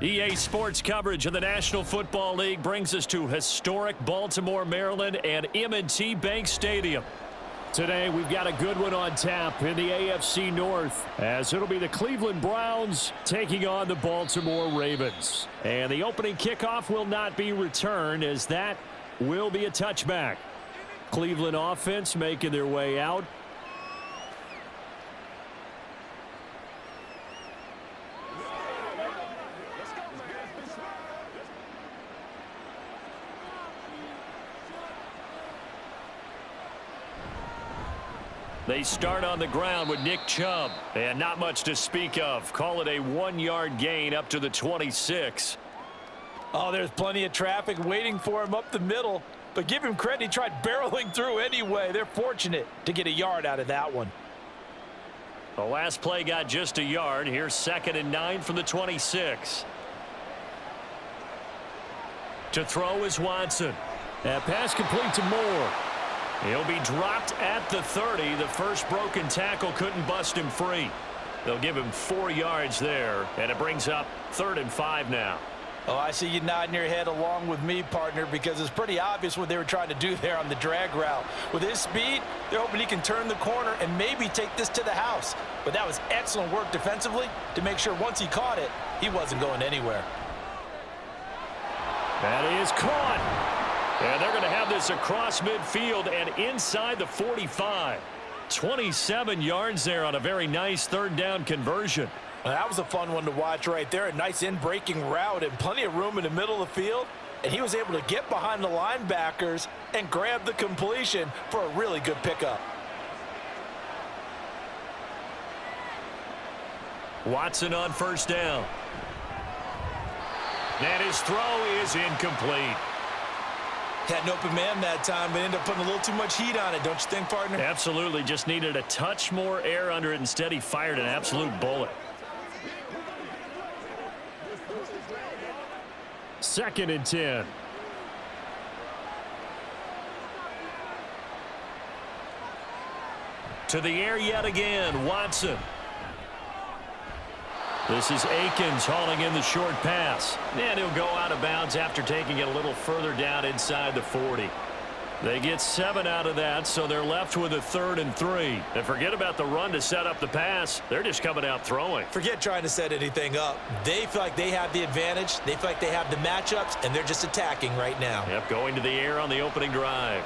EA Sports coverage of the National Football League brings us to historic Baltimore, Maryland, and M&T Bank Stadium. Today, we've got a good one on tap in the AFC North, as it'll be the Cleveland Browns taking on the Baltimore Ravens. And the opening kickoff will not be returned, as that will be a touchback. Cleveland offense making their way out. They start on the ground with Nick Chubb, and not much to speak of. Call it a 1-yard gain up to the 26. Oh, there's plenty of traffic waiting for him up the middle. But give him credit, he tried barreling through anyway. They're fortunate to get a yard out of that one. The last play got just a yard. Here's 2nd and 9 from the 26. To throw is Watson. That pass complete to Moore. He'll be dropped at the 30. The first broken tackle couldn't bust him free. They'll give him 4 yards there, and it brings up 3rd and 5 now. Oh, I see you nodding your head along with me, partner, because it's pretty obvious what they were trying to do there on the drag route. With his speed, they're hoping he can turn the corner and maybe take this to the house. But that was excellent work defensively to make sure once he caught it, he wasn't going anywhere. That is caught. And they're going to have this across midfield and inside the 45. 27 yards there on a very nice 3rd down conversion. Well, that was a fun one to watch right there. A nice in-breaking route and plenty of room in the middle of the field. And he was able to get behind the linebackers and grab the completion for a really good pickup. Watson on 1st down. And his throw is incomplete. Had an open man that time, but ended up putting a little too much heat on it, don't you think, partner? Absolutely. Just needed a touch more air under it. Instead, he fired an absolute bullet. 2nd and 10. To the air yet again, Watson. This is Akins hauling in the short pass. And he'll go out of bounds after taking it a little further down inside the 40. They get 7 out of that, so they're left with a 3rd and 3. And forget about the run to set up the pass. They're just coming out throwing. Forget trying to set anything up. They feel like they have the advantage. They feel like they have the matchups, and they're just attacking right now. Yep, going to the air on the opening drive.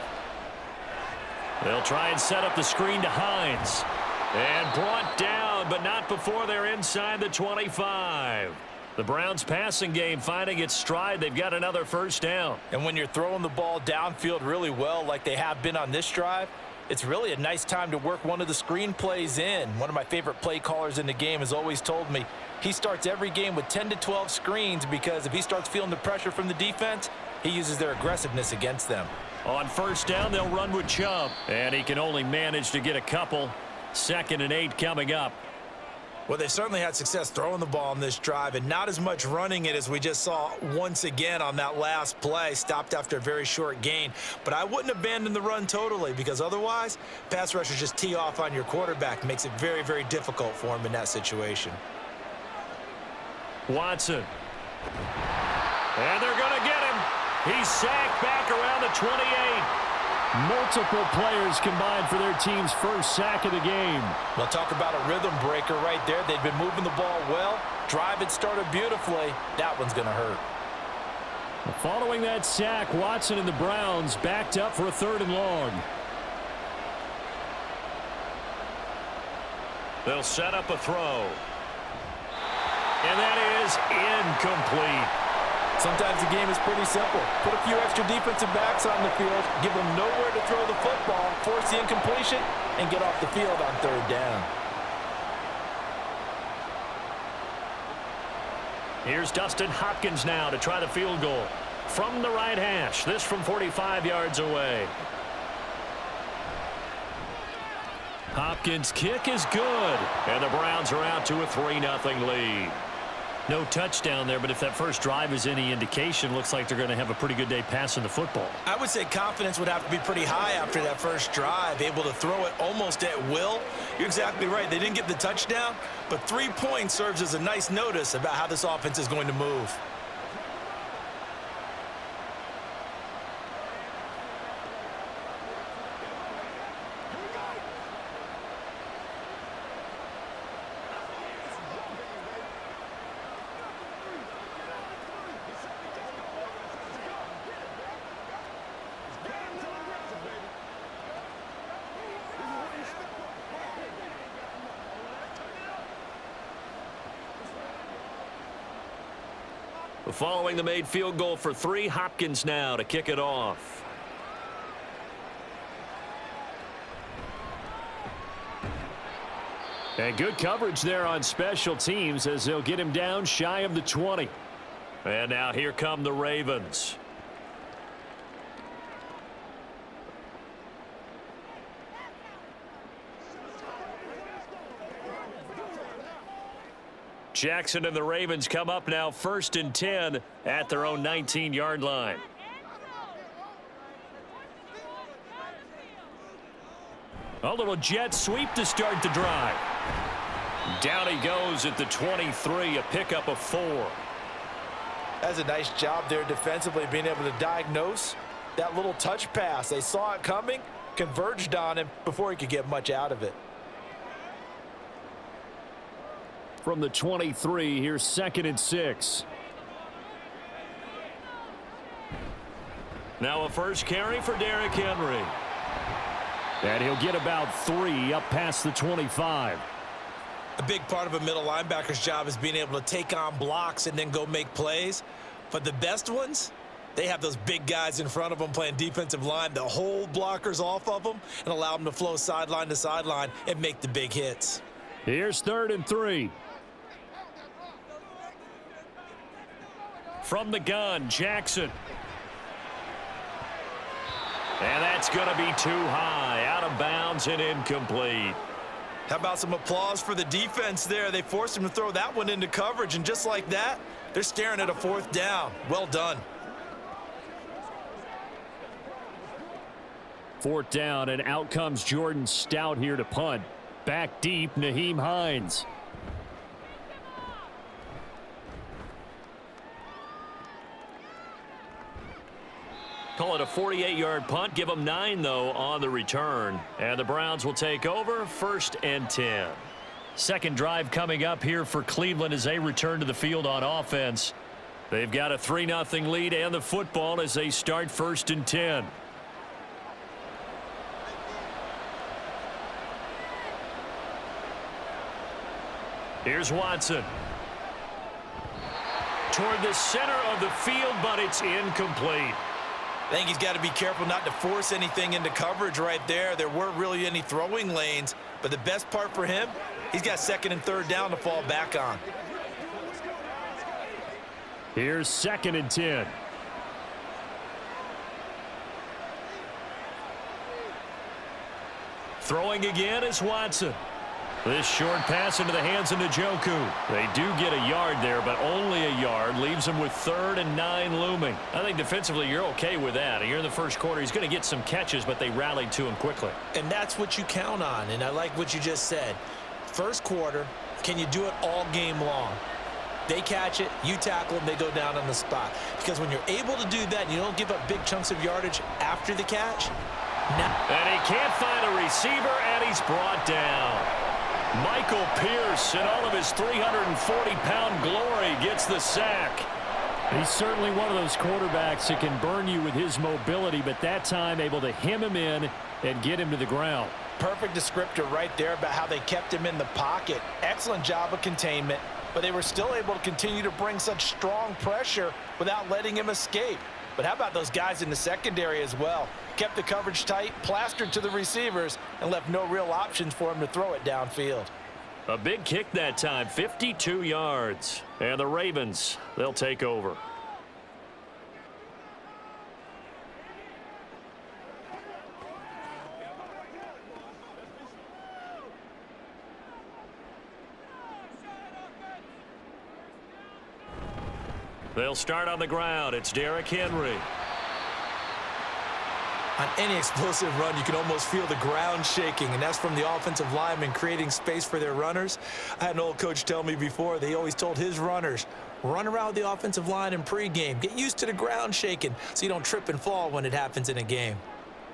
They'll try and set up the screen to Hines. And brought down, but not before they're inside the 25. The Browns passing game finding its stride. They've got another 1st down. And when you're throwing the ball downfield really well like they have been on this drive, it's really a nice time to work one of the screen plays in. One of my favorite play callers in the game has always told me he starts every game with 10 to 12 screens because if he starts feeling the pressure from the defense, he uses their aggressiveness against them. On 1st down, they'll run with Chubb. And he can only manage to get a couple. 2nd and 8 coming up. Well, they certainly had success throwing the ball on this drive and not as much running it as we just saw once again on that last play. Stopped after a very short gain. But I wouldn't abandon the run totally because otherwise, pass rushers just tee off on your quarterback. Makes it very, very difficult for him in that situation. Watson. And they're going to get him. He's sacked back around the 28. Multiple players combined for their team's 1st sack of the game. Well, talk about a rhythm breaker right there. They've been moving the ball well. Drive had started beautifully. That one's going to hurt. Following that sack, Watson and the Browns backed up for a 3rd and long. They'll set up a throw. And that is incomplete. Sometimes the game is pretty simple. Put a few extra defensive backs on the field, give them nowhere to throw the football, force the incompletion, and get off the field on 3rd down. Here's Dustin Hopkins now to try the field goal. From the right hash, this from 45 yards away. Hopkins' kick is good, and the Browns are out to a 3-0 lead. No touchdown there, but if that first drive is any indication, looks like they're going to have a pretty good day passing the football. I would say confidence would have to be pretty high after that first drive, able to throw it almost at will. You're exactly right. They didn't get the touchdown, but 3 points serves as a nice notice about how this offense is going to move. Following the made field goal for 3, Hopkins now to kick it off. And good coverage there on special teams as they'll get him down shy of the 20. And now here come the Ravens. Jackson and the Ravens come up now 1st and 10 at their own 19-yard line. A little jet sweep to start the drive. Down he goes at the 23, a pickup of 4. That's a nice job there defensively, being able to diagnose that little touch pass. They saw it coming, converged on him before he could get much out of it. From the 23, here's 2nd and 6. Now a first carry for Derrick Henry. And he'll get about 3 up past the 25. A big part of a middle linebacker's job is being able to take on blocks and then go make plays. But the best ones, they have those big guys in front of them playing defensive line that hold blockers off of them and allow them to flow sideline to sideline and make the big hits. Here's 3rd and 3. From the gun, Jackson. And that's going to be too high, out of bounds and incomplete. How about some applause for the defense there? They forced him to throw that one into coverage, and just like that, they're staring at a 4th down. Well done. 4th down, and out comes Jordan Stout here to punt. Back deep, Nyheim Hines. Call it a 48-yard punt. Give them 9, though, on the return. And the Browns will take over 1st and 10. Second drive coming up here for Cleveland as they return to the field on offense. They've got a 3-0 lead and the football as they start 1st and 10. Here's Watson. Toward the center of the field, but it's incomplete. I think he's got to be careful not to force anything into coverage right there. There weren't really any throwing lanes, but the best part for him, he's got 2nd and 3rd down to fall back on. Here's 2nd and 10. Throwing again is Watson. This short pass into the hands of Njoku. They do get a yard there, but only a yard. Leaves them with 3rd and 9 looming. I think defensively you're okay with that. You're in the first quarter. He's going to get some catches, but they rallied to him quickly. And that's what you count on, and I like what you just said. First quarter, can you do it all game long? They catch it, you tackle them, they go down on the spot. Because when you're able to do that and you don't give up big chunks of yardage after the catch. And he can't find a receiver, and he's brought down. Michael Pierce, in all of his 340-pound glory, gets the sack. He's certainly one of those quarterbacks that can burn you with his mobility, but that time able to hem him in and get him to the ground. Perfect descriptor right there about how they kept him in the pocket. Excellent job of containment, but they were still able to continue to bring such strong pressure without letting him escape. But how about those guys in the secondary as well? Kept the coverage tight, plastered to the receivers, and left no real options for him to throw it downfield. A big kick that time, 52 yards. And the Ravens, they'll take over. They'll start on the ground. It's Derrick Henry. On any explosive run, you can almost feel the ground shaking, and that's from the offensive linemen creating space for their runners. I had an old coach tell me before, they always told his runners, run around the offensive line in pregame. Get used to the ground shaking so you don't trip and fall when it happens in a game.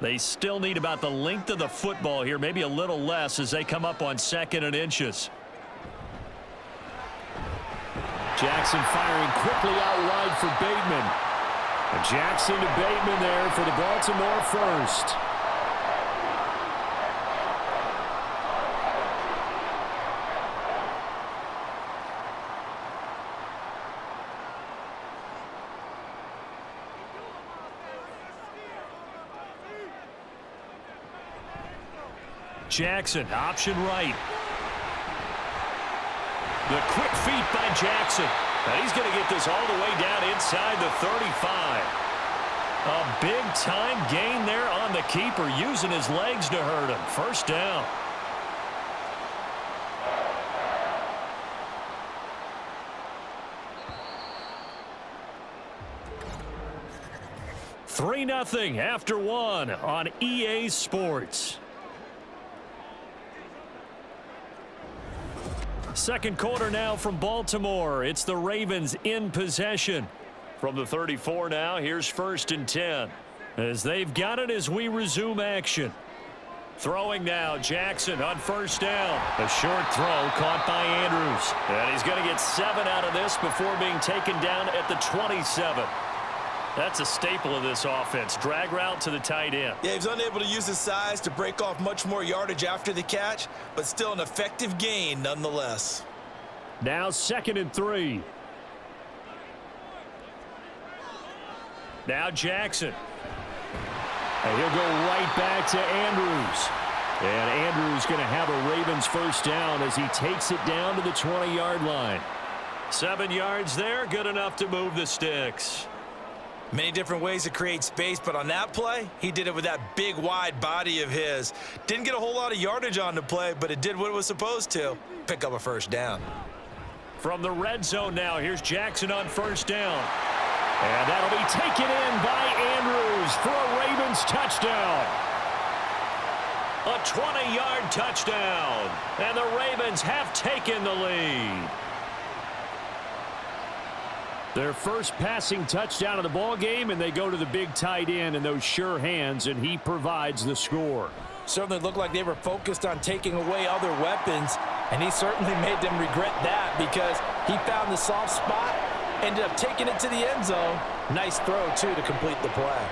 They still need about the length of the football here, maybe a little less as they come up on 2nd and inches. Jackson firing quickly out wide for Bateman. Jackson to Bateman there for the Baltimore first. Jackson, option right. The quick feet by Jackson. And he's going to get this all the way down inside the 35. A big-time gain there on the keeper, using his legs to hurt him. First down. $3-0 after 1 on EA Sports. Second quarter now from Baltimore. It's the Ravens in possession. From the 34 now, here's 1st and 10. As they've got it as we resume action. Throwing now, Jackson on 1st down. A short throw caught by Andrews. And he's going to get 7 out of this before being taken down at the 27. That's a staple of this offense. Drag route to the tight end. Yeah, he's unable to use his size to break off much more yardage after the catch, but still an effective gain nonetheless. Now 2nd and 3. Now Jackson. And he'll go right back to Andrews. And Andrews going to have a Ravens first down as he takes it down to the 20-yard line. 7 yards there, good enough to move the sticks. Many different ways to create space, but on that play, he did it with that big, wide body of his. Didn't get a whole lot of yardage on the play, but it did what it was supposed to. Pick up a first down. From the red zone now, here's Jackson on 1st down. And that'll be taken in by Andrews for a Ravens touchdown. A 20-yard touchdown. And the Ravens have taken the lead. Their first passing touchdown of the ball game, and they go to the big tight end and those sure hands, and he provides the score. Certainly looked like they were focused on taking away other weapons, and he certainly made them regret that because he found the soft spot, ended up taking it to the end zone. Nice throw, too, to complete the play.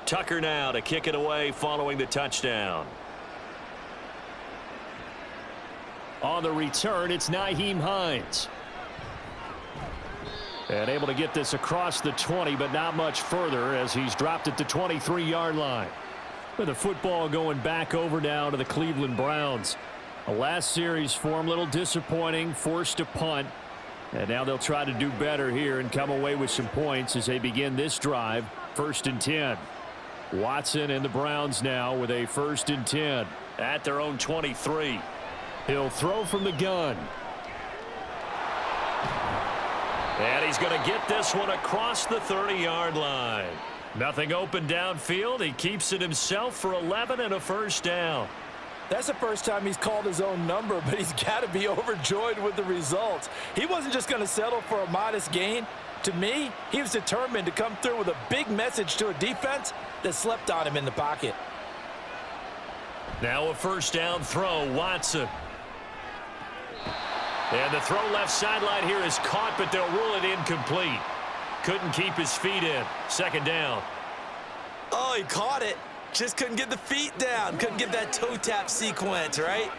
Tucker now to kick it away following the touchdown. On the return, it's Nyheim Hines. And able to get this across the 20, but not much further as he's dropped at the 23-yard line. With the football going back over now to the Cleveland Browns. The last series for him, a little disappointing, forced a punt. And now they'll try to do better here and come away with some points as they begin this drive. 1st and 10. Watson and the Browns now with a 1st and 10 at their own 23. He'll throw from the gun. And he's going to get this one across the 30-yard line. Nothing open downfield. He keeps it himself for 11 and a first down. That's the first time he's called his own number, but he's got to be overjoyed with the results. He wasn't just going to settle for a modest gain. To me, he was determined to come through with a big message to a defense that slept on him in the pocket. Now a first down throw, Watson. And the throw left sideline here is caught, but they'll rule it incomplete. Couldn't keep his feet in. 2nd down. Oh, he caught it. Just couldn't get the feet down. Couldn't get that toe tap sequence, right?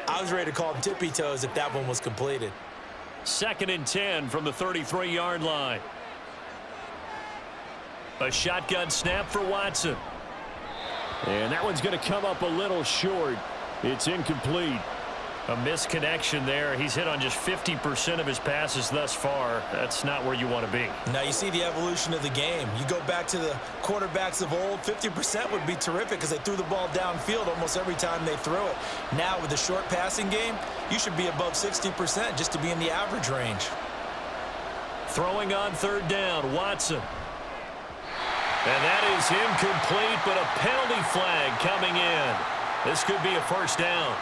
I was ready to call him tippy toes if that one was completed. 2nd and 10 from the 33-yard line. A shotgun snap for Watson. And that one's going to come up a little short. It's incomplete. A misconnection there. He's hit on just 50% of his passes thus far. That's not where you want to be. Now you see the evolution of the game. You go back to the quarterbacks of old, 50% would be terrific because they threw the ball downfield almost every time they threw it. Now with the short passing game, you should be above 60% just to be in the average range. Throwing on 3rd down, Watson. And that is incomplete, but a penalty flag coming in. This could be a 1st down.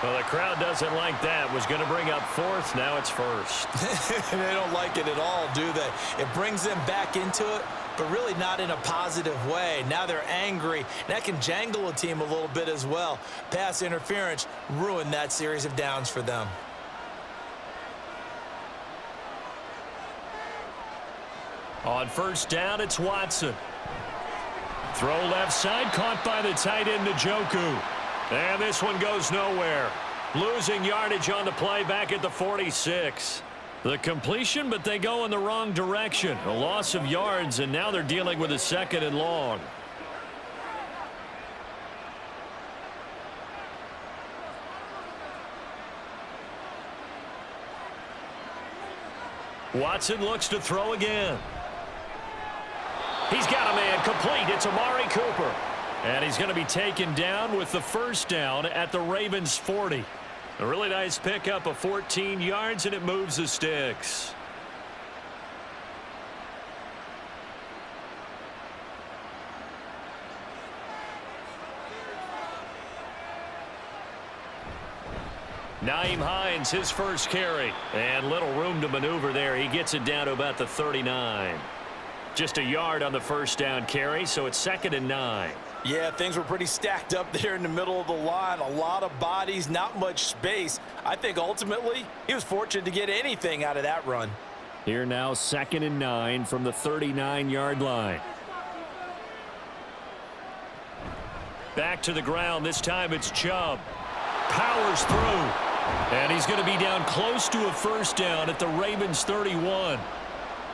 Well, the crowd doesn't like that. Was going to bring up 4th. Now it's 1st. They don't like it at all, do they? It brings them back into it, but really not in a positive way. Now they're angry. That can jangle a team a little bit as well. Pass interference ruined that series of downs for them. On 1st down, it's Watson. Throw left side, caught by the tight end, Njoku. And this one goes nowhere. Losing yardage on the play back at the 46. The completion, but they go in the wrong direction. A loss of yards, and now they're dealing with a 2nd and long. Watson looks to throw again. He's got a man complete. It's Amari Cooper. And he's going to be taken down with the 1st down at the Ravens' 40. A really nice pickup of 14 yards, and it moves the sticks. Nyheim Hines, his first carry. And little room to maneuver there. He gets it down to about the 39. Just a yard on the 1st down carry, so it's 2nd and 9. Yeah, things were pretty stacked up there in the middle of the line. A lot of bodies, not much space. I think ultimately he was fortunate to get anything out of that run. Here now, 2nd and 9 from the 39-yard line. Back to the ground. This time it's Chubb. Powers through. And he's going to be down close to a 1st down at the Ravens' 31.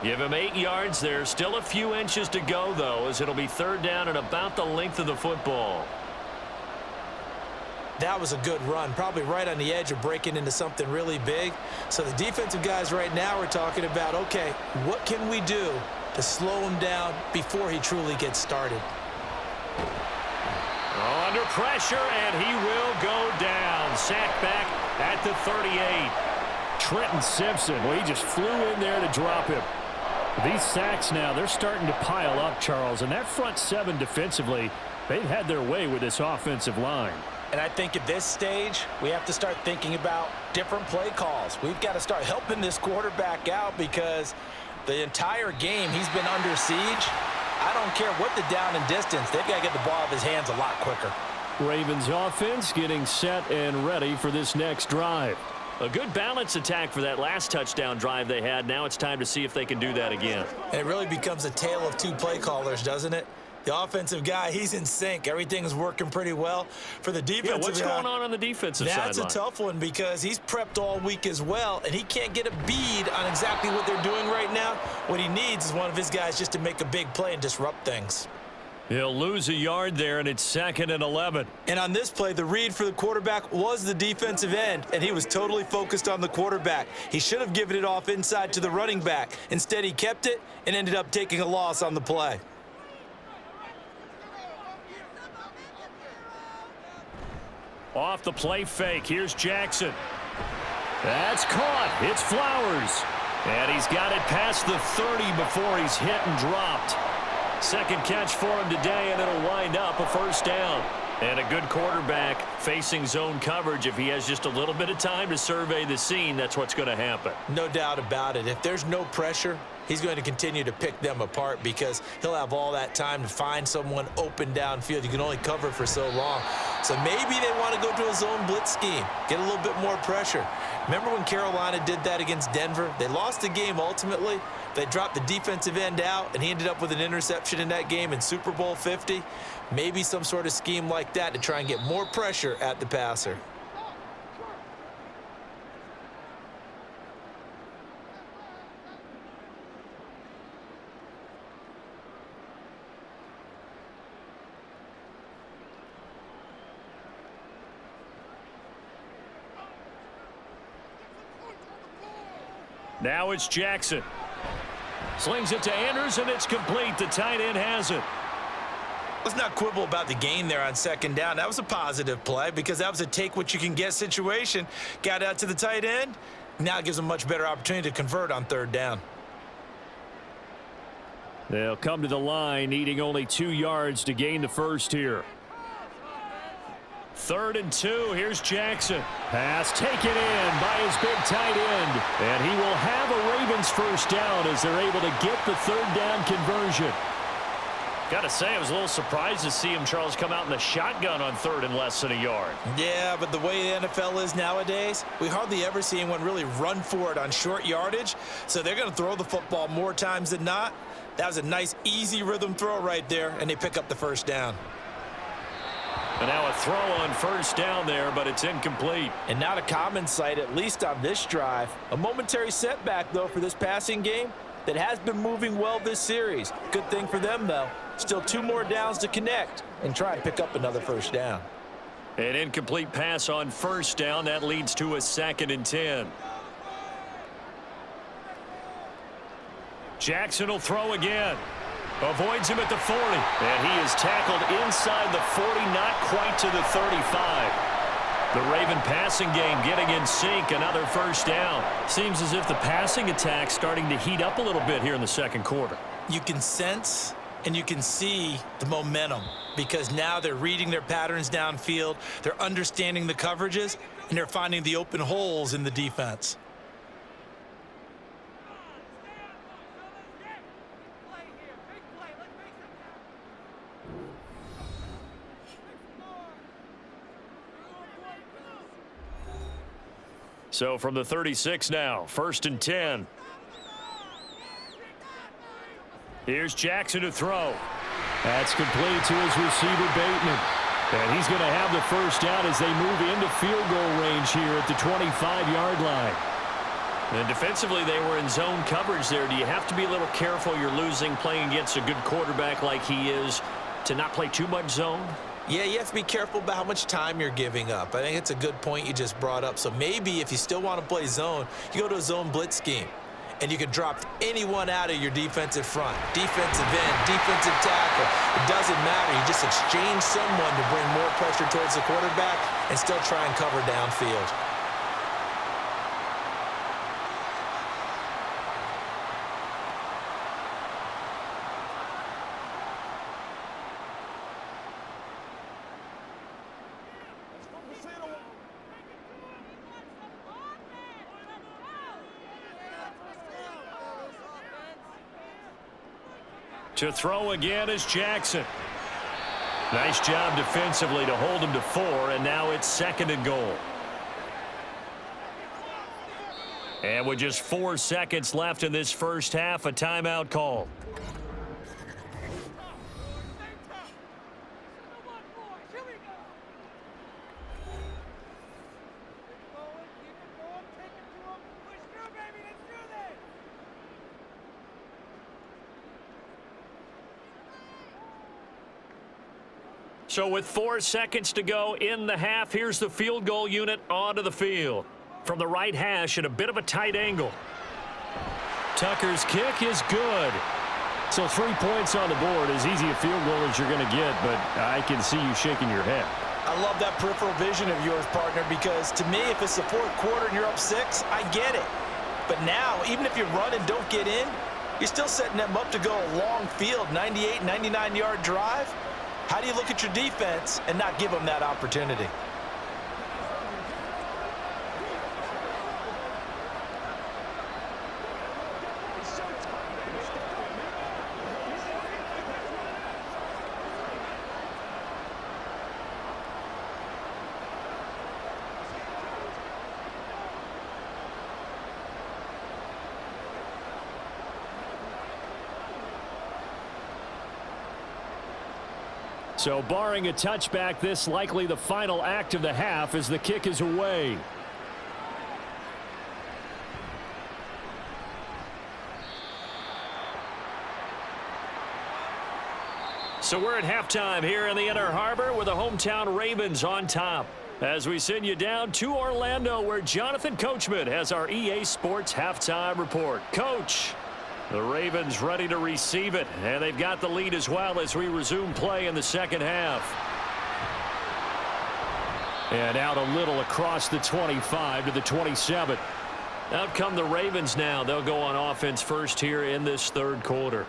Give him 8 yards there. Still a few inches to go, though, as it'll be 3rd down and about the length of the football. That was a good run, probably right on the edge of breaking into something really big. So the defensive guys right now are talking about, okay, what can we do to slow him down before he truly gets started? Under pressure, and he will go down. Sacked back at the 38. Trenton Simpson, well, he just flew in there to drop him. These sacks now, they're starting to pile up, Charles, and that front 7 defensively, they've had their way with this offensive line. And I think at this stage, we have to start thinking about different play calls. We've got to start helping this quarterback out because the entire game he's been under siege. I don't care what the down and distance, they've got to get the ball out of his hands a lot quicker. Ravens offense getting set and ready for this next drive. A good balance attack for that last touchdown drive they had. Now it's time to see if they can do that again. And it really becomes a tale of 2 play callers, doesn't it? The offensive guy, he's in sync. Everything is working pretty well. For the defensive guy, what's going on the defensive sideline? That's a tough one because he's prepped all week as well, and he can't get a bead on exactly what they're doing right now. What he needs is one of his guys just to make a big play and disrupt things. He'll lose a yard there, and it's 2nd and 11. And on this play, the read for the quarterback was the defensive end, and he was totally focused on the quarterback. He should have given it off inside to the running back. Instead, he kept it and ended up taking a loss on the play. Off the play fake, here's Jackson. That's caught. It's Flowers. And he's got it past the 30 before he's hit and dropped. Second catch for him today, and it'll wind up a 1st down. And a good quarterback facing zone coverage. If he has just a little bit of time to survey the scene, that's what's going to happen. No doubt about it. If there's no pressure, he's going to continue to pick them apart because he'll have all that time to find someone open downfield. You can only cover for so long. So maybe they want to go to a zone blitz scheme, get a little bit more pressure. Remember when Carolina did that against Denver? They lost the game ultimately. They dropped the defensive end out, and he ended up with an interception in that game in Super Bowl 50. Maybe some sort of scheme like that to try and get more pressure at the passer. Now it's Jackson. Slings it to Anders, and it's complete. The tight end has it. Let's not quibble about the gain there on second down. That was a positive play because that was a take-what-you-can-get situation. Got out to the tight end. Now it gives them a much better opportunity to convert on third down. They'll come to the line, needing only 2 yards to gain the first here. 3rd and 2. Here's Jackson. Pass taken in by his big tight end. And he will have a Ravens first down as they're able to get the third down conversion. Got to say, I was a little surprised to see him, Charles, come out in the shotgun on 3rd and less than a yard. Yeah, but the way the NFL is nowadays, we hardly ever see anyone really run for it on short yardage. So they're going to throw the football more times than not. That was a nice, easy rhythm throw right there, and they pick up the first down. And now a throw on first down there, but it's incomplete. And not a common sight, at least on this drive. A momentary setback, though, for this passing game that has been moving well this series. Good thing for them, though. Still 2 more downs to connect and try and pick up another first down. An incomplete pass on first down. That leads to a 2nd and 10. Jackson will throw again. Avoids him at the 40. And he is tackled inside the 40, not quite to the 35. The Raven passing game getting in sync. Another first down. Seems as if the passing attack's starting to heat up a little bit here in the second quarter. You can sense and you can see the momentum because now they're reading their patterns downfield. They're understanding the coverages, and they're finding the open holes in the defense. So from the 36 now, 1st and 10. Here's Jackson to throw. That's complete to his receiver, Bateman. And he's going to have the first down as they move into field goal range here at the 25-yard line. And defensively, they were in zone coverage there. Do you have to be a little careful? You're losing playing against a good quarterback like he is to not play too much zone? Yeah, you have to be careful about how much time you're giving up. I think it's a good point you just brought up. So maybe if you still want to play zone, you go to a zone blitz scheme. And you can drop anyone out of your defensive front. Defensive end, defensive tackle. It doesn't matter. You just exchange someone to bring more pressure towards the quarterback and still try and cover downfield. To throw again is Jackson. Nice job defensively to hold him to 4, and now it's 2nd and goal. And with just 4 seconds left in this first half, a timeout call. So with 4 seconds to go in the half, here's the field goal unit onto the field. From the right hash at a bit of a tight angle. Tucker's kick is good. So 3 points on the board, as easy a field goal as you're going to get, but I can see you shaking your head. I love that peripheral vision of yours, partner, because to me, if it's the 4th quarter and you're up 6, I get it. But now, even if you run and don't get in, you're still setting them up to go a long field, 98, 99-yard drive. How do you look at your defense and not give them that opportunity? So barring a touchback, this likely the final act of the half as the kick is away. So we're at halftime here in the Inner Harbor with the hometown Ravens on top. As we send you down to Orlando where Jonathan Coachman has our EA Sports halftime report. Coach, the Ravens ready to receive it, and they've got the lead as well as we resume play in the second half. And out a little across the 25 to the 27. Out come the Ravens now. They'll go on offense first here in this third quarter.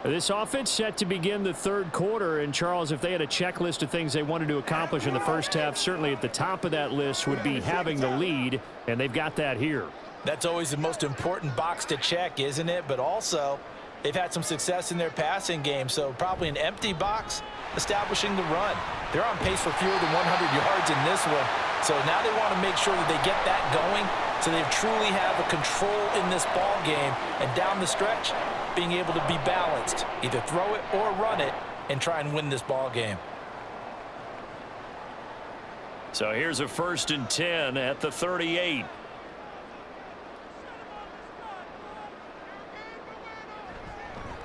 This offense set to begin the third quarter, and Charles, if they had a checklist of things they wanted to accomplish in the first half, certainly at the top of that list would be having the lead, and they've got that here. That's always the most important box to check, isn't it? But also, they've had some success in their passing game, so probably an empty box establishing the run. They're on pace for fewer than 100 yards in this one, so now they want to make sure that they get that going so they truly have a control in this ball game, and down the stretch, being able to be balanced, either throw it or run it, and try and win this ball game. So here's a 1st and 10 at the 38.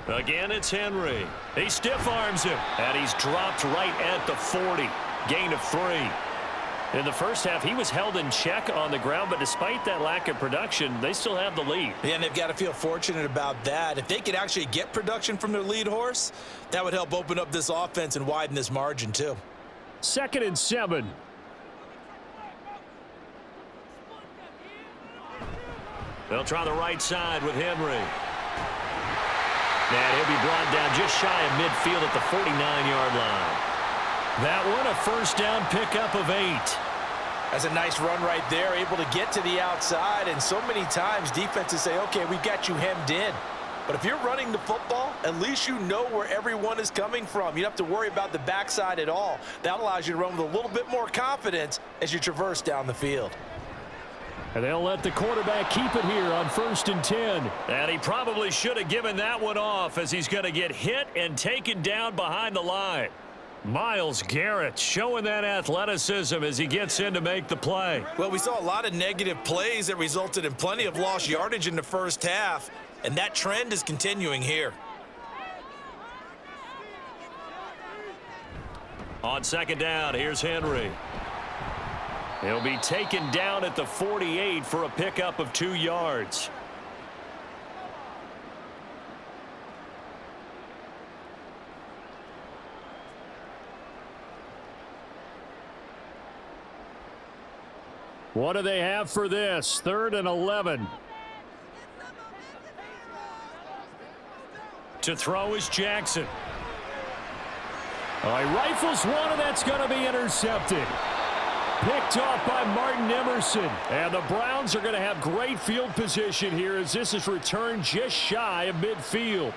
Again, it's Henry. He stiff arms him, and he's dropped right at the 40. Gain of 3. In the first half, he was held in check on the ground, but despite that lack of production, they still have the lead. Yeah, and they've got to feel fortunate about that. If they could actually get production from their lead horse, that would help open up this offense and widen this margin too. 2nd and 7. They'll try the right side with Henry. And he'll be brought down just shy of midfield at the 49-yard line. That one a 1st down pickup of 8. That's a nice run right there, able to get to the outside, and so many times defenses say, okay, we've got you hemmed in. But if you're running the football, at least you know where everyone is coming from. You don't have to worry about the backside at all. That allows you to run with a little bit more confidence as you traverse down the field. And they'll let the quarterback keep it here on 1st and 10. And he probably should have given that one off as he's going to get hit and taken down behind the line. Myles Garrett showing that athleticism as he gets in to make the play. Well, we saw a lot of negative plays that resulted in plenty of lost yardage in the first half, and that trend is continuing here. On 2nd down, here's Henry. He'll be taken down at the 48 for a pickup of 2 yards. What do they have for this? 3rd and 11. To throw is Jackson. He rifles one, and that's going to be intercepted. Picked off by Martin Emerson. And the Browns are going to have great field position here as this is returned just shy of midfield.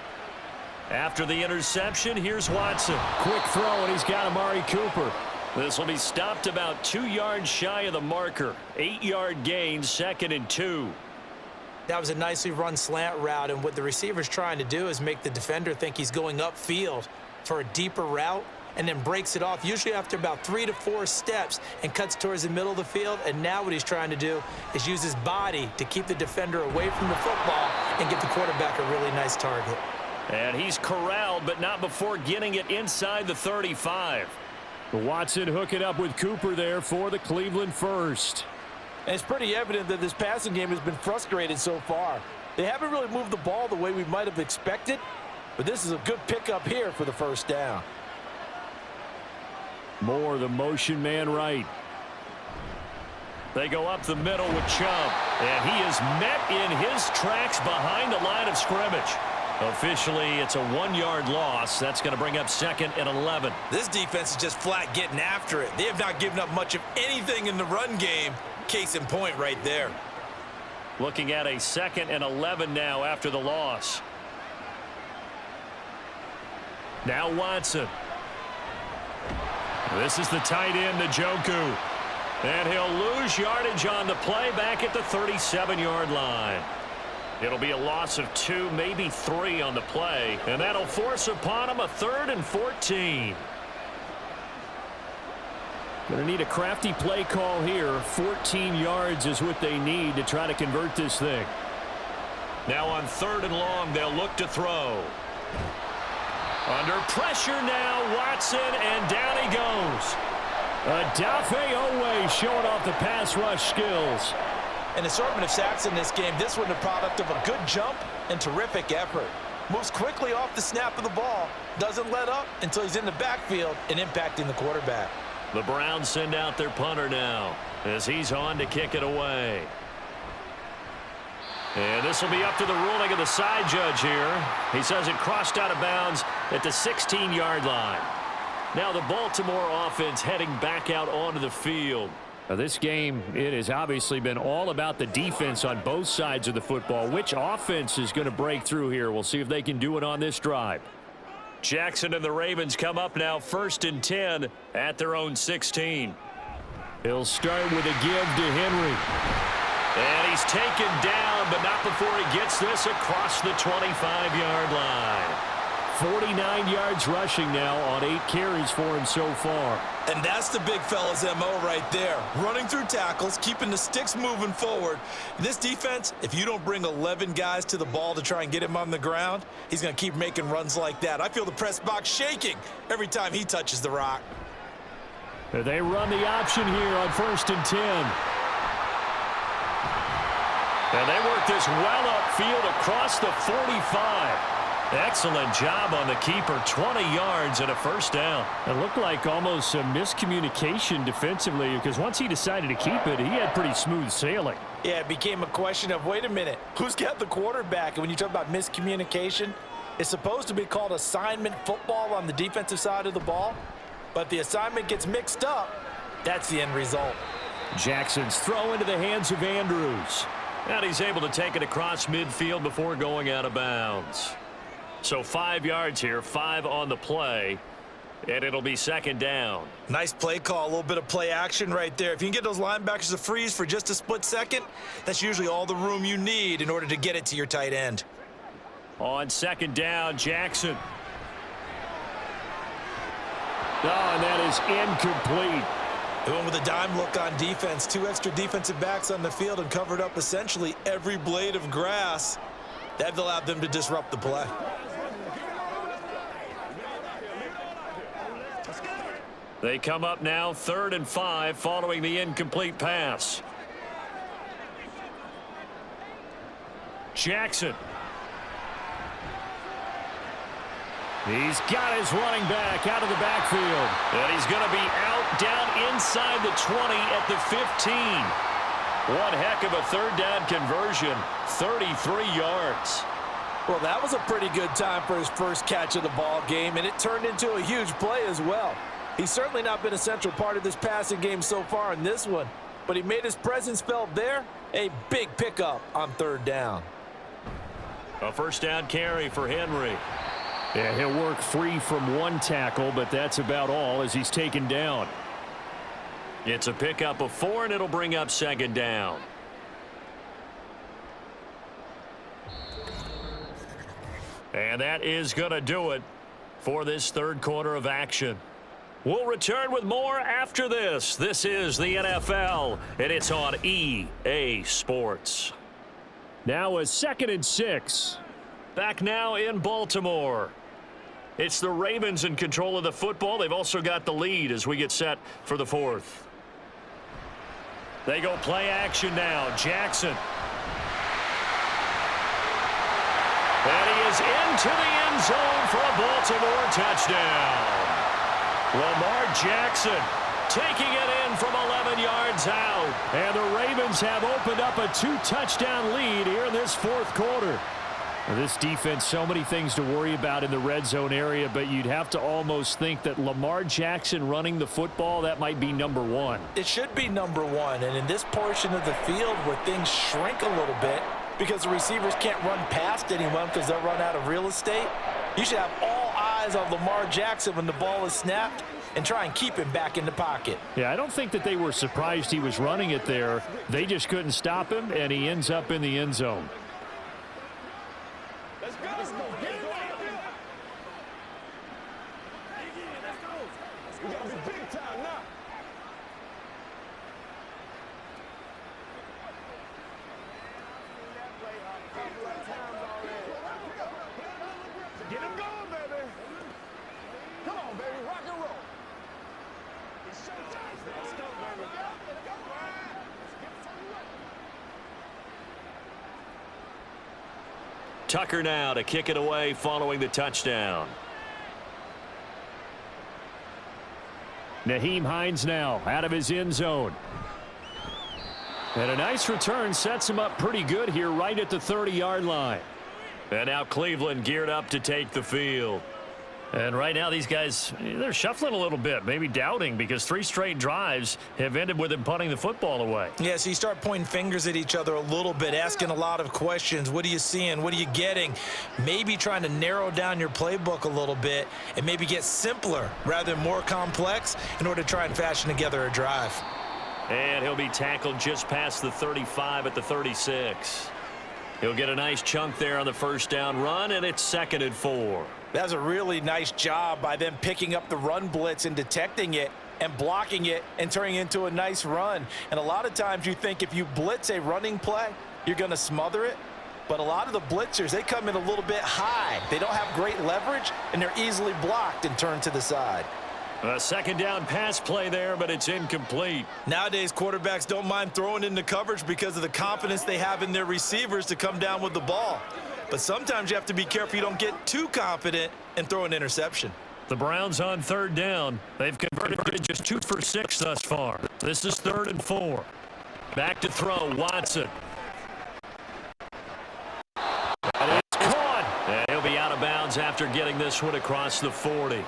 After the interception, here's Watson. Quick throw, and he's got Amari Cooper. This will be stopped about 2 yards shy of the marker. 8-yard gain, 2nd and 2. That was a nicely run slant route, and what the receiver's trying to do is make the defender think he's going upfield for a deeper route, and then breaks it off, usually after about 3 to 4 steps, and cuts towards the middle of the field. And now what he's trying to do is use his body to keep the defender away from the football and give the quarterback a really nice target. And he's corralled, but not before getting it inside the 35. Watson hooking up with Cooper there for the Cleveland first. And it's pretty evident that this passing game has been frustrated so far. They haven't really moved the ball the way we might have expected, but this is a good pickup here for the 1st down. Moore, the motion man right. They go up the middle with Chubb, and he is met in his tracks behind the line of scrimmage. Officially, it's a 1-yard loss. That's going to bring up 2nd and 11. This defense is just flat getting after it. They have not given up much of anything in the run game. Case in point right there. Looking at a 2nd and 11 now after the loss. Now Watson. This is the tight end, Njoku. And he'll lose yardage on the play back at the 37-yard line. It'll be a loss of 2, maybe 3 on the play, and that'll force upon him a 3rd and 14. Going to need a crafty play call here. 14 yards is what they need to try to convert this thing. Now on 3rd and long, they'll look to throw. Under pressure now, Watson, and down he goes. Adafe Owe showing off the pass rush skills. An assortment of sacks in this game. This one a product of a good jump and terrific effort. Moves quickly off the snap of the ball. Doesn't let up until he's in the backfield and impacting the quarterback. The Browns send out their punter now as he's on to kick it away. And this will be up to the ruling of the side judge here. He says it crossed out of bounds at the 16-yard line. Now the Baltimore offense heading back out onto the field. Now this game, it has obviously been all about the defense on both sides of the football. Which offense is going to break through here? We'll see if they can do it on this drive. Jackson and the Ravens come up now 1st and 10 at their own 16. He'll start with a give to Henry. And he's taken down, but not before he gets this across the 25-yard line. 49 yards rushing now on 8 carries for him so far. And that's the big fella's MO right there. Running through tackles, keeping the sticks moving forward. This defense, if you don't bring 11 guys to the ball to try and get him on the ground, he's going to keep making runs like that. I feel the press box shaking every time he touches the rock. They run the option here on 1st and 10. And they work this well upfield across the 45. Excellent job on the keeper. 20 yards and a first down. It looked like almost some miscommunication defensively because once he decided to keep it, he had pretty smooth sailing. Yeah, it became a question of, wait a minute, who's got the quarterback? And when you talk about miscommunication, it's supposed to be called assignment football on the defensive side of the ball. But the assignment gets mixed up. That's the end result. Jackson's throw into the hands of Andrews. And he's able to take it across midfield before going out of bounds. So 5 yards here, 5 on the play, and it'll be 2nd down. Nice play call, a little bit of play action right there. If you can get those linebackers to freeze for just a split second, that's usually all the room you need in order to get it to your tight end. On 2nd down, Jackson. Oh, and that is incomplete. They went with a dime look on defense. 2 extra defensive backs on the field and covered up essentially every blade of grass. That allowed them to disrupt the play. They come up now 3rd and 5 following the incomplete pass. Jackson. He's got his running back out of the backfield. And he's going to be out down inside the 20 at the 15. One heck of a 3rd down conversion. 33 yards. Well, that was a pretty good time for his first catch of the ball game, and it turned into a huge play as well. He's certainly not been a central part of this passing game so far in this one, but he made his presence felt there. A big pickup on 3rd down. A 1st down carry for Henry. Yeah, he'll work free from 1 tackle, but that's about all as he's taken down. It's a pickup of 4, and it'll bring up 2nd down. And that is going to do it for this 3rd quarter of action. We'll return with more after this. This is the NFL, and it's on EA Sports. Now a 2nd and 6. Back now in Baltimore. It's the Ravens in control of the football. They've also got the lead as we get set for the 4th. They go play action now. Jackson. And he is into the end zone for a Baltimore touchdown. Lamar Jackson taking it in from 11 yards out. And the Ravens have opened up a 2-touchdown lead here in this 4th quarter. Now, this defense, so many things to worry about in the red zone area, but you'd have to almost think that Lamar Jackson running the football, that might be number 1. It should be number 1, and in this portion of the field where things shrink a little bit because the receivers can't run past anyone because they'll run out of real estate, you should have all eyes on Lamar Jackson when the ball is snapped and try and keep him back in the pocket. Yeah, I don't think that they were surprised he was running it there. They just couldn't stop him, and he ends up in the end zone. Tucker now to kick it away following the touchdown. Nyheim Hines now out of his end zone. And a nice return sets him up pretty good here right at the 30-yard line. And now Cleveland geared up to take the field. And right now these guys, they're shuffling a little bit, maybe doubting, because 3 straight drives have ended with him punting the football away. Yeah, so you start pointing fingers at each other a little bit, asking a lot of questions. What are you seeing? What are you getting? Maybe trying to narrow down your playbook a little bit and maybe get simpler rather than more complex in order to try and fashion together a drive. And he'll be tackled just past the 35 at the 36. He'll get a nice chunk there on the first down run, and it's 2nd and 4. That's a really nice job by them picking up the run blitz and detecting it and blocking it and turning it into a nice run. And a lot of times you think if you blitz a running play, you're going to smother it. But a lot of the blitzers, they come in a little bit high. They don't have great leverage, and they're easily blocked and turned to the side. A 2nd down pass play there, but it's incomplete. Nowadays, quarterbacks don't mind throwing into coverage because of the confidence they have in their receivers to come down with the ball. But sometimes you have to be careful you don't get too confident and throw an interception. The Browns on 3rd down. They've converted just 2 for 6 thus far. This is 3rd and 4. Back to throw, Watson. And it's caught. And he'll be out of bounds after getting this one across the 40.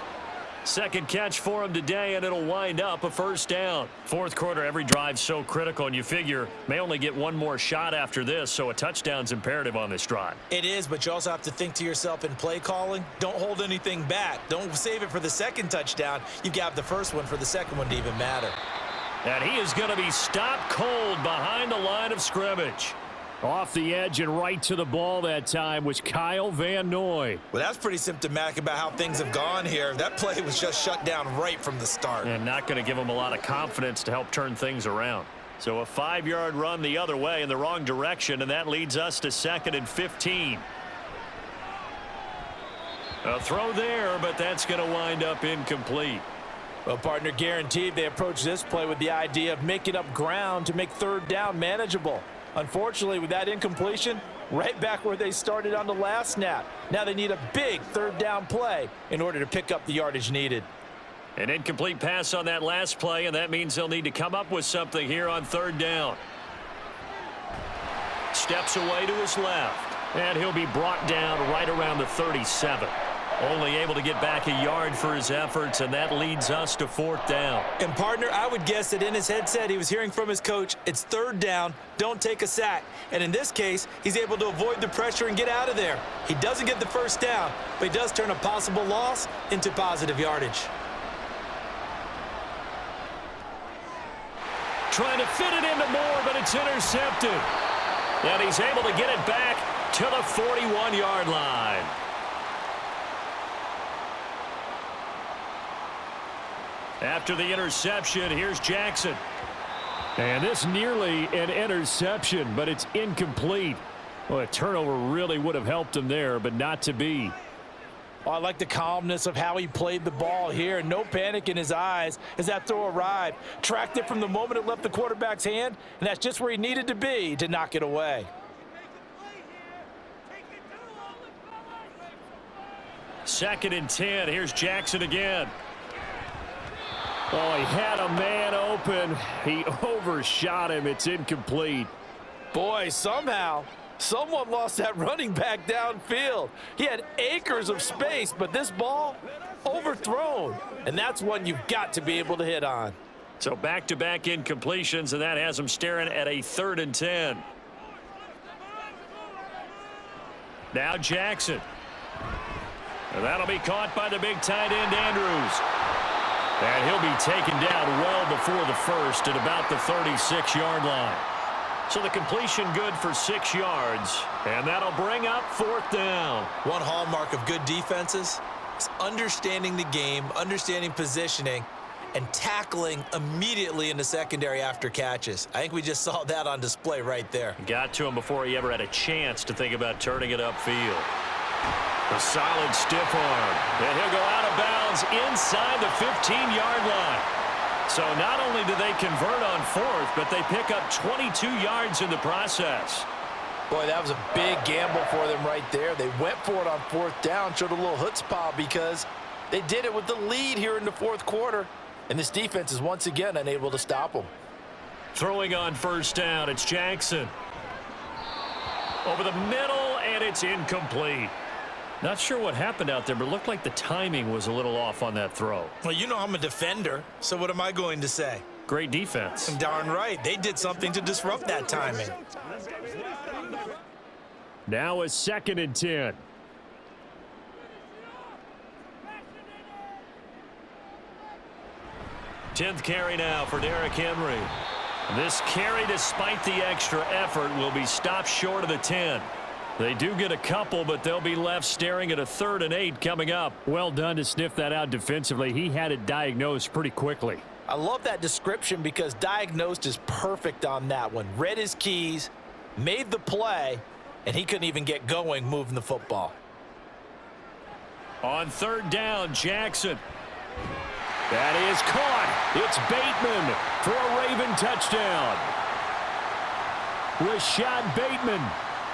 2nd catch for him today, and it'll wind up a 1st down. 4th quarter, every drive's so critical, and you figure may only get one more shot after this, so a touchdown's imperative on this drive. It is, but you also have to think to yourself in play calling, don't hold anything back. Don't save it for the 2nd touchdown. You've got the 1st one for the 2nd one to even matter. And he is going to be stopped cold behind the line of scrimmage. Off the edge and right to the ball that time was Kyle Van Noy. Well, that's pretty symptomatic about how things have gone here. That play was just shut down right from the start. And not going to give him a lot of confidence to help turn things around. So a 5-yard run the other way in the wrong direction, and that leads us to 2nd and 15. A throw there, but that's going to wind up incomplete. Well, partner, guaranteed they approach this play with the idea of making up ground to make 3rd down manageable. Unfortunately, with that incompletion, right back where they started on the last snap. Now they need a big 3rd down play in order to pick up the yardage needed. An incomplete pass on that last play, and that means they'll need to come up with something here on 3rd down. Steps away to his left, and he'll be brought down right around the 37. Only able to get back a yard for his efforts, and that leads us to 4th down. And, partner, I would guess that in his headset he was hearing from his coach, it's 3rd down, don't take a sack. And in this case, he's able to avoid the pressure and get out of there. He doesn't get the 1st down, but he does turn a possible loss into positive yardage. Trying to fit it into Moore, but it's intercepted. And he's able to get it back to the 41-yard line. After the interception, here's Jackson. And this nearly an interception, but it's incomplete. Well, a turnover really would have helped him there, but not to be. Oh, I like the calmness of how he played the ball here. No panic in his eyes as that throw arrived. Tracked it from the moment it left the quarterback's hand, and that's just where he needed to be to knock it away. Second and 10. Here's Jackson again. Oh, he had a man open. He overshot him. It's incomplete. Boy, somehow, someone lost that running back downfield. He had acres of space, but this ball, overthrown. And that's one you've got to be able to hit on. So back-to-back incompletions, and that has him staring at a 3rd and 10. Now Jackson. And that'll be caught by the big tight end, Andrews. And he'll be taken down well before the 1st at about the 36-yard line. So the completion good for 6 yards, and that'll bring up 4th down. One hallmark of good defenses is understanding the game, understanding positioning, and tackling immediately in the secondary after catches. I think we just saw that on display right there. Got to him before he ever had a chance to think about turning it upfield. A solid stiff arm, and he'll go out of bounds inside the 15-yard line. So not only do they convert on 4th, but they pick up 22 yards in the process. Boy, that was a big gamble for them right there. They went for it on fourth down, showed a little chutzpah because they did it with the lead here in the fourth quarter. And this defense is once again unable to stop them. Throwing on first down, it's Jackson. Over the middle, and it's incomplete. Not sure what happened out there, but it looked like the timing was a little off on that throw. Well, you know I'm a defender, so what am I going to say? Great defense. Darn right. They did something to disrupt that timing. Now a 2nd and 10. Tenth carry now for Derrick Henry. This carry, despite the extra effort, will be stopped short of the 10. They do get a couple, but they'll be left staring at a 3rd and 8 coming up. Well done to sniff that out defensively. He had it diagnosed pretty quickly. I love that description because diagnosed is perfect on that one. Read his keys, made the play, and he couldn't even get going moving the football. On 3rd down, Jackson. That is caught. It's Bateman for a Raven touchdown. Rashad Bateman.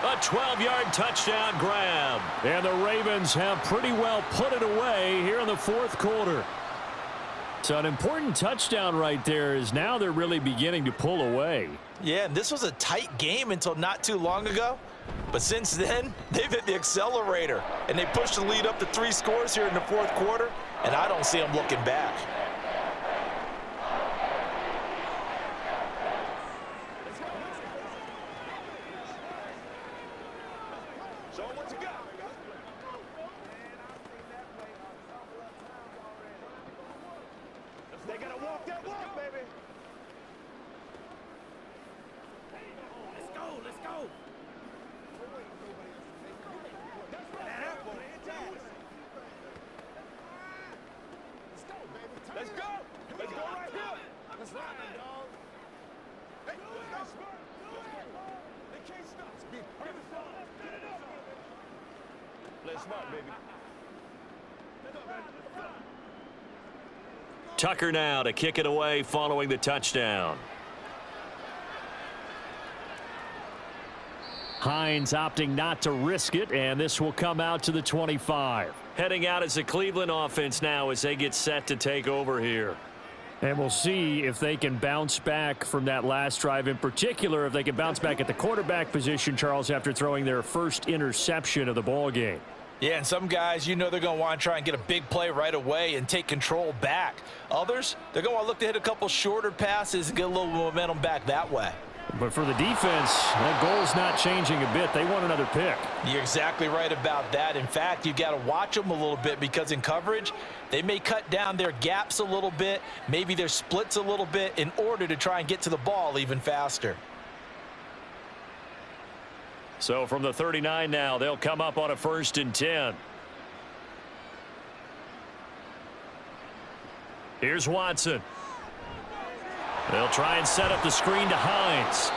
A 12-yard touchdown grab. And the Ravens have pretty well put it away here in the fourth quarter. So an important touchdown right there is now they're really beginning to pull away. Yeah, and this was a tight game until not too long ago. But since then, they've hit the accelerator. And they pushed the lead up to 3 scores here in the fourth quarter. And I don't see them looking back. They gotta walk that walk, baby. Let's go, let's go. Let's go. Let's go right here. Let's ride, dog. Hey, let's go. They can't stop. Let's smart, baby. Tucker now to kick it away following the touchdown. Hines opting not to risk it, and this will come out to the 25. Heading out as the Cleveland offense now as they get set to take over here. And we'll see if they can bounce back from that last drive, in particular if they can bounce back at the quarterback position, Charles, after throwing their first interception of the ball game. Yeah, and some guys, you know they're going to want to try and get a big play right away and take control back. Others, they're going to want to look to hit a couple shorter passes and get a little momentum back that way. But for the defense, that goal's not changing a bit. They want another pick. You're exactly right about that. In fact, you've got to watch them a little bit because in coverage, they may cut down their gaps a little bit, maybe their splits a little bit in order to try and get to the ball even faster. So from the 39 now, they'll come up on a 1st and 10. Here's Watson. They'll try and set up the screen to Hines.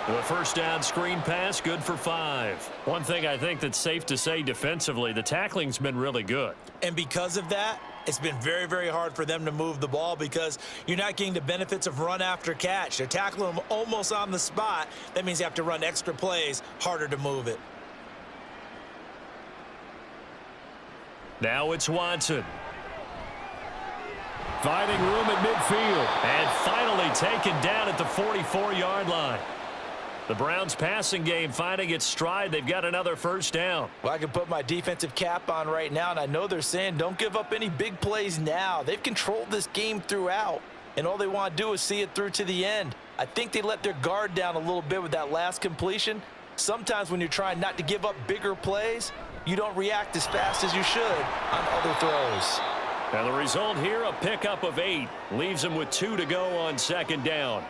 The first down screen pass, good for 5. One thing I think that's safe to say defensively, the tackling's been really good. And because of that, it's been very, very hard for them to move the ball because you're not getting the benefits of run after catch. They're tackling them almost on the spot. That means you have to run extra plays, harder to move it. Now it's Watson. Finding room at midfield. And finally taken down at the 44-yard line. The Browns passing game finding its stride. They've got another first down. Well, I can put my defensive cap on right now, and I know they're saying don't give up any big plays now. They've controlled this game throughout, and all they want to do is see it through to the end. I think they let their guard down a little bit with that last completion. Sometimes when you're trying not to give up bigger plays, you don't react as fast as you should on other throws. And the result here, a pickup of 8. Leaves them with 2 to go on 2nd down.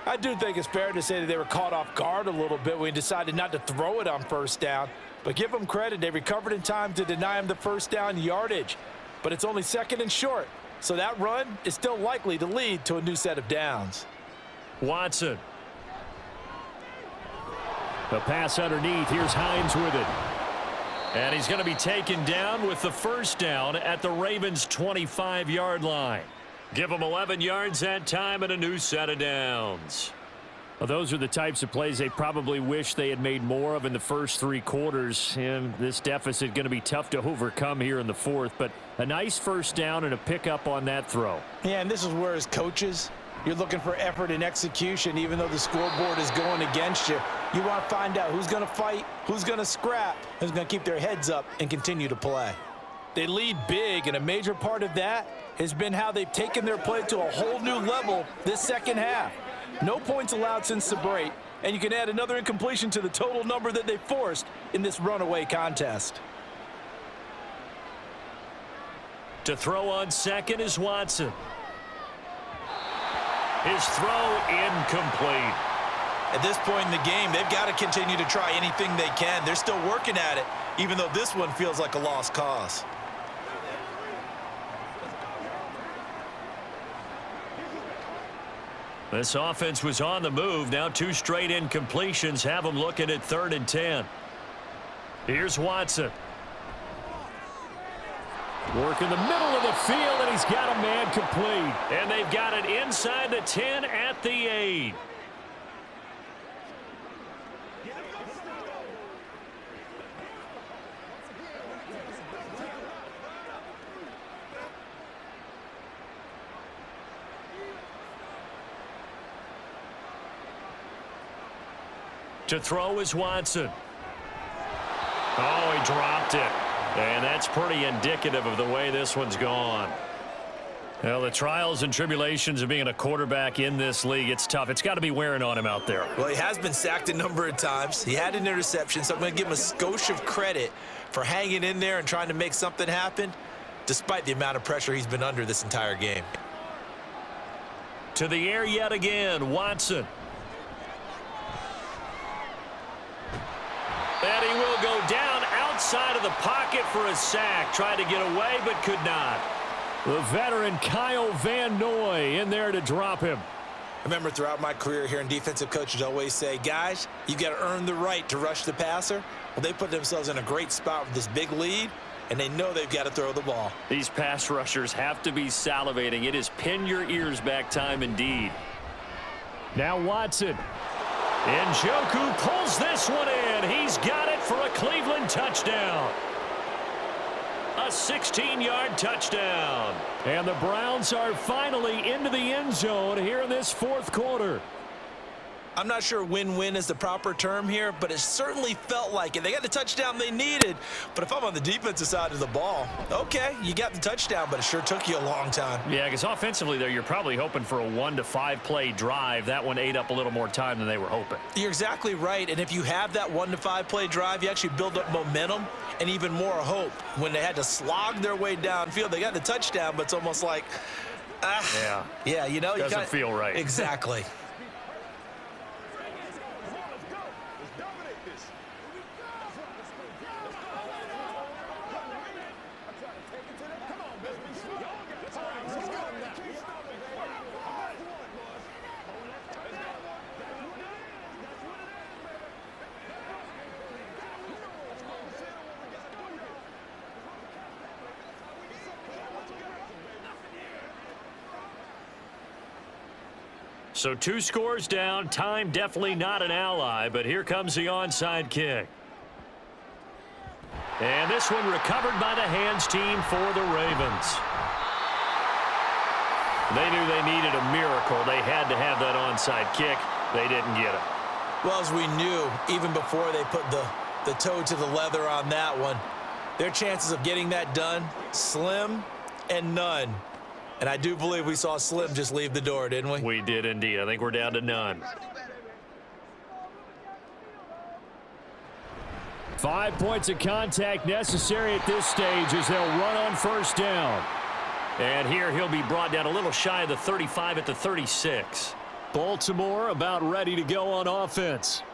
I do think it's fair to say that they were caught off guard a little bit when we decided not to throw it on first down. But give them credit. They recovered in time to deny them the first down yardage. But it's only 2nd and short. So that run is still likely to lead to a new set of downs. Watson. The pass underneath. Here's Hines with it. And he's going to be taken down with the first down at the Ravens' 25-yard line. Give them 11 yards that time and a new set of downs. Well, those are the types of plays they probably wish they had made more of in the first 3 quarters. And this deficit going to be tough to overcome here in the fourth. But a nice first down and a pickup on that throw. Yeah, and this is where as coaches, you're looking for effort and execution. Even though the scoreboard is going against you, you want to find out who's going to fight, who's going to scrap, who's going to keep their heads up and continue to play. They lead big, and a major part of that has been how they've taken their play to a whole new level this second half. No points allowed since the break, and you can add another incompletion to the total number that they forced in this runaway contest. To throw on second is Watson. His throw incomplete. At this point in the game, they've got to continue to try anything they can. They're still working at it, even though this one feels like a lost cause. This offense was on the move. Now 2 straight incompletions have them looking at 3rd and 10. Here's Watson. Work in the middle of the field, and he's got a man complete. And they've got it inside the 10 at the 8. To throw is Watson. Oh, he dropped it. And that's pretty indicative of the way this one's gone. Well, the trials and tribulations of being a quarterback in this league, it's tough. It's got to be wearing on him out there. Well, he has been sacked a number of times. He had an interception, so I'm going to give him a skosh of credit for hanging in there and trying to make something happen, despite the amount of pressure he's been under this entire game. To the air yet again, Watson. And he will go down outside of the pocket for a sack. Tried to get away, but could not. The veteran Kyle Van Noy in there to drop him. I remember throughout my career hearing defensive coaches always say, guys, you got to earn the right to rush the passer. Well, they put themselves in a great spot with this big lead, and they know they've got to throw the ball. These pass rushers have to be salivating. It is pin your ears back time indeed. Now Watson. Njoku pulls this one in. He's got it for a Cleveland touchdown. A 16-yard touchdown. And the Browns are finally into the end zone here in this fourth quarter. I'm not sure win-win is the proper term here, but it certainly felt like it. They got the touchdown they needed, but if I'm on the defensive side of the ball, okay, you got the touchdown, but it sure took you a long time. Yeah, because offensively there, you're probably hoping for a 1 to 5 play drive. That one ate up a little more time than they were hoping. You're exactly right, and if you have that 1 to 5 play drive, you actually build up momentum and even more hope. When they had to slog their way downfield, they got the touchdown, but it's almost like, yeah, you know, doesn't feel right. Exactly. So 2 scores down. Time definitely not an ally, but here comes the onside kick. And this one recovered by the hands team for the Ravens. They knew they needed a miracle. They had to have that onside kick. They didn't get it. Well, as we knew, even before they put the toe to the leather on that one, their chances of getting that done, slim and none. And I do believe we saw Slim just leave the door, didn't we? We did indeed. I think we're down to none. 5 points of contact necessary at this stage as they'll run on first down. And here he'll be brought down a little shy of the 35 at the 36. Baltimore about ready to go on offense.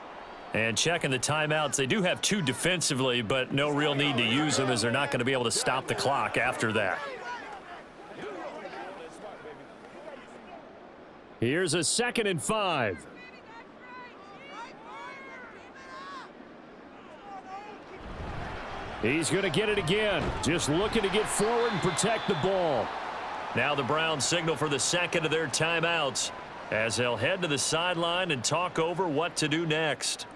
And checking the timeouts, they do have 2 defensively, but no real need to use them as they're not going to be able to stop the clock after that. Here's a 2nd and 5. He's going to get it again. Just looking to get forward and protect the ball. Now the Browns signal for the second of their timeouts. as they'll head to the sideline and talk over what to do next.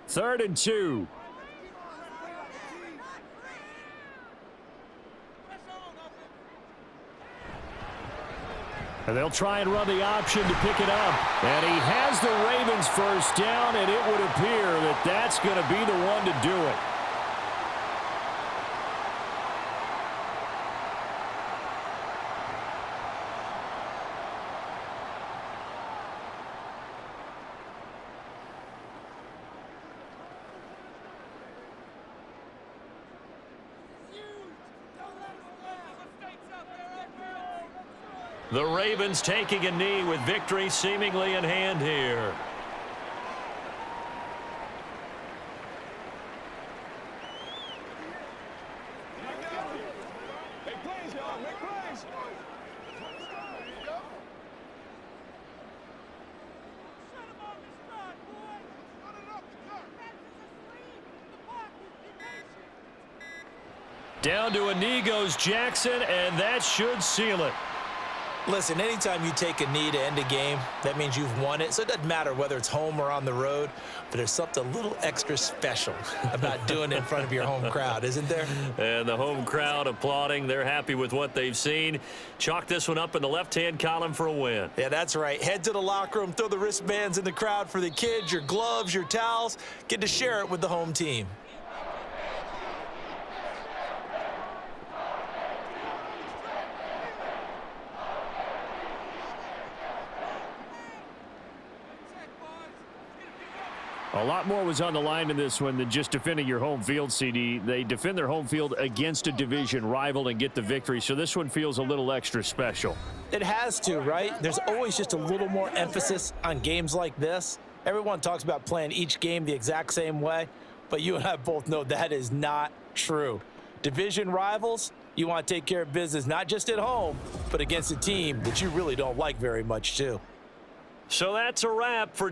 Third and 2. And they'll try and run the option to pick it up. And he has the Ravens first down, and it would appear that that's going to be the one to do it. The Ravens taking a knee with victory seemingly in hand here. Make plays, y'all. Make plays. Down to a knee goes Jackson, and that should seal it. Listen, anytime you take a knee to end a game, that means you've won it. So it doesn't matter whether it's home or on the road, but there's something a little extra special about doing it in front of your home crowd, isn't there? And the home crowd applauding. They're happy with what they've seen. Chalk this one up in the left-hand column for a win. Yeah, that's right. Head to the locker room, throw the wristbands in the crowd for the kids, your gloves, your towels. Get to share it with the home team. A lot more was on the line in this one than just defending your home field, CD. They defend their home field against a division rival and get the victory, so this one feels a little extra special. It has to, right? There's always just a little more emphasis on games like this. Everyone talks about playing each game the exact same way, but you and I both know that is not true. Division rivals, you want to take care of business not just at home, but against a team that you really don't like very much, too. So that's a wrap for